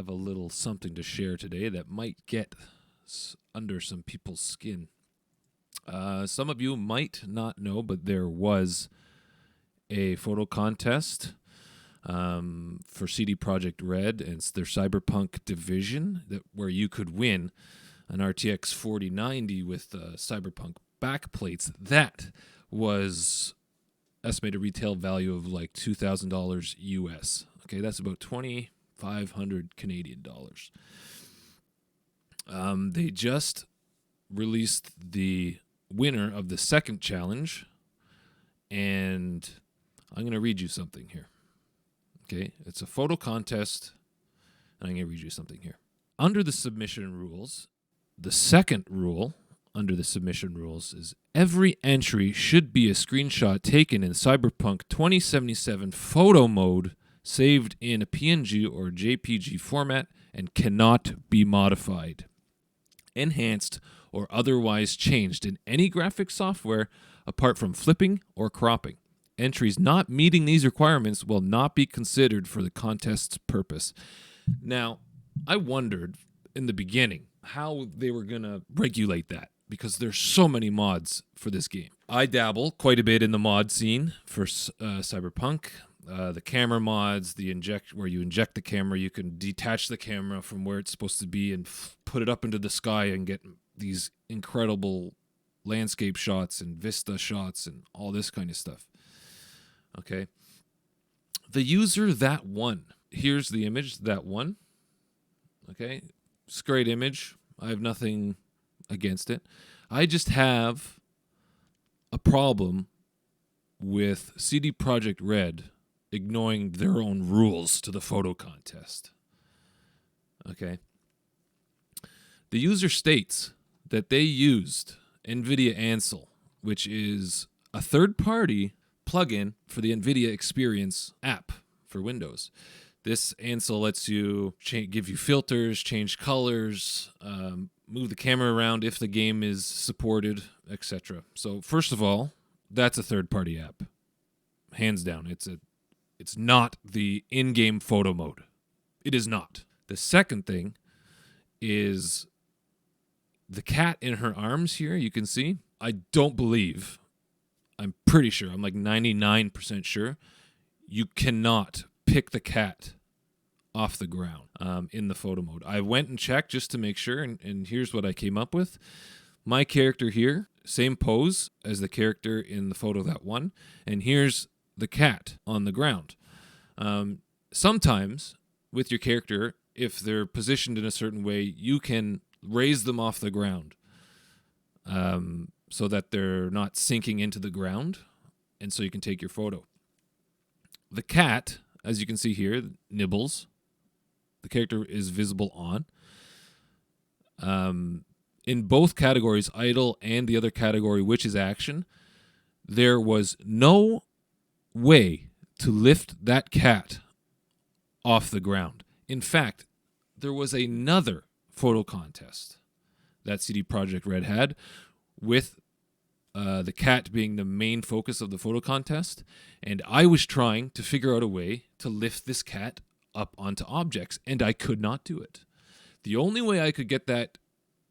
have a little something to share today that might get under some people's skin. Some of you might not know, but there was a photo contest for CD Projekt Red and their Cyberpunk division where you could win an RTX 4090 with Cyberpunk backplates. That was estimated retail value of like $2,000 US. Okay, that's about 2,500 Canadian dollars. They just released the winner of the second challenge, and I'm going to read you something here. Okay, it's a photo contest, and I'm going to read you something here. Under the submission rules, the second rule under the submission rules is every entry should be a screenshot taken in Cyberpunk 2077 photo mode, saved in a PNG or JPG format, and cannot be modified, enhanced, or otherwise changed in any graphic software apart from flipping or cropping. Entries not meeting these requirements will not be considered for the contest's purpose. Now, I wondered in the beginning how they were going to regulate that, because there's so many mods for this game. I dabble quite a bit in the mod scene for Cyberpunk. The camera mods, where you inject the camera, you can detach the camera from where it's supposed to be and put it up into the sky and get these incredible landscape shots and vista shots and all this kind of stuff. Okay. The user that won. Here's the image that won. Okay. It's a great image. I have nothing against it. I just have a problem with CD Projekt Red ignoring their own rules to the photo contest. Okay. The user states that they used NVIDIA Ansel, which is a third-party plugin for the NVIDIA Experience app for Windows. This Ansel lets you give you filters, change colors, move the camera around if the game is supported, etc. So first of all, that's a third-party app. Hands down, it's not the in-game photo mode. It is not. The second thing is the cat in her arms here, you can see. I'm pretty sure, I'm like 99% sure, you cannot pick the cat off the ground in the photo mode. I went and checked just to make sure, and here's what I came up with. My character here, same pose as the character in the photo that won, and here's the cat on the ground. Sometimes with your character, if they're positioned in a certain way, you can raise them off the ground so that they're not sinking into the ground, and so you can take your photo. The cat, as you can see here, nibbles. The character is visible on. In both categories, idle and the other category, which is action, there was no way to lift that cat off the ground. In fact, there was another photo contest that CD Projekt Red had with the cat being the main focus of the photo contest, and I was trying to figure out a way to lift this cat up onto objects, and I could not do it. The only way I could get that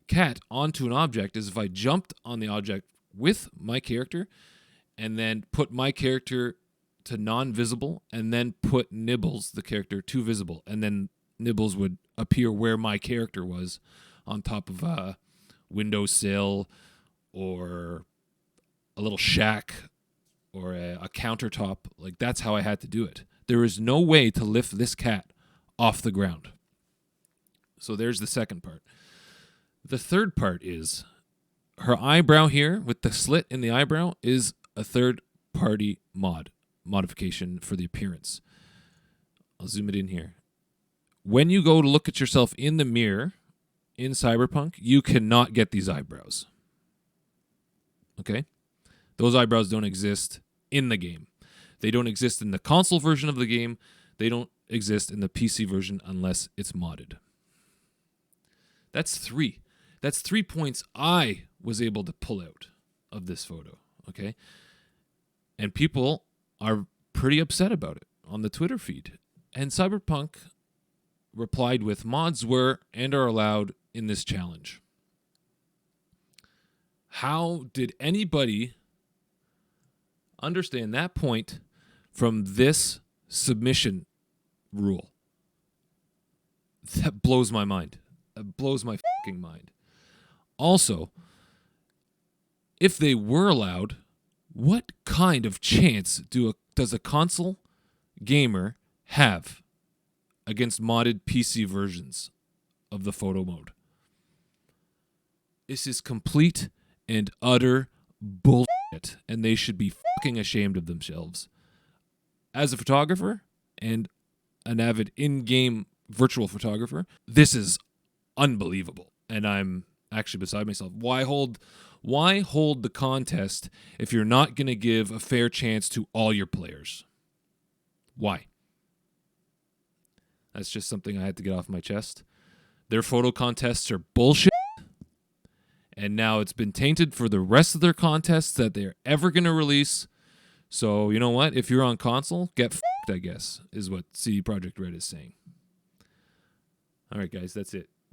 cat onto an object is if I jumped on the object with my character and then put my character to non-visible and then put Nibbles, the character, to visible, and then Nibbles would appear where my character was on top of a windowsill or a little shack or a countertop. Like, that's how I had to do it. There is no way to lift this cat off the ground. So there's the second part. The third part is her eyebrow here with the slit in the eyebrow is a third-party modification for the appearance. I'll zoom it in here. When you go to look at yourself in the mirror in Cyberpunk, you cannot get these eyebrows. Okay? Those eyebrows don't exist in the game. They don't exist in the console version of the game. They don't exist in the PC version unless it's modded. That's three. That's 3 points I was able to pull out of this photo. Okay? And people are pretty upset about it on the Twitter feed. And Cyberpunk replied with, mods were and are allowed in this challenge. How did anybody understand that point from this submission rule? That blows my mind. That blows my fucking mind. Also, if they were allowed, what kind of chance does a console gamer have against modded PC versions of the photo mode? This is complete and utter bullshit, and they should be fucking ashamed of themselves. As a photographer and an avid in-game virtual photographer, this is unbelievable, and I'm actually beside myself. Why hold the contest if you're not going to give a fair chance to all your players? Why? That's just something I had to get off my chest. Their photo contests are bullshit, and now it's been tainted for the rest of their contests that they're ever going to release. So, you know what? If you're on console, get fucked, I guess, is what CD Projekt Red is saying. All right, guys, that's it.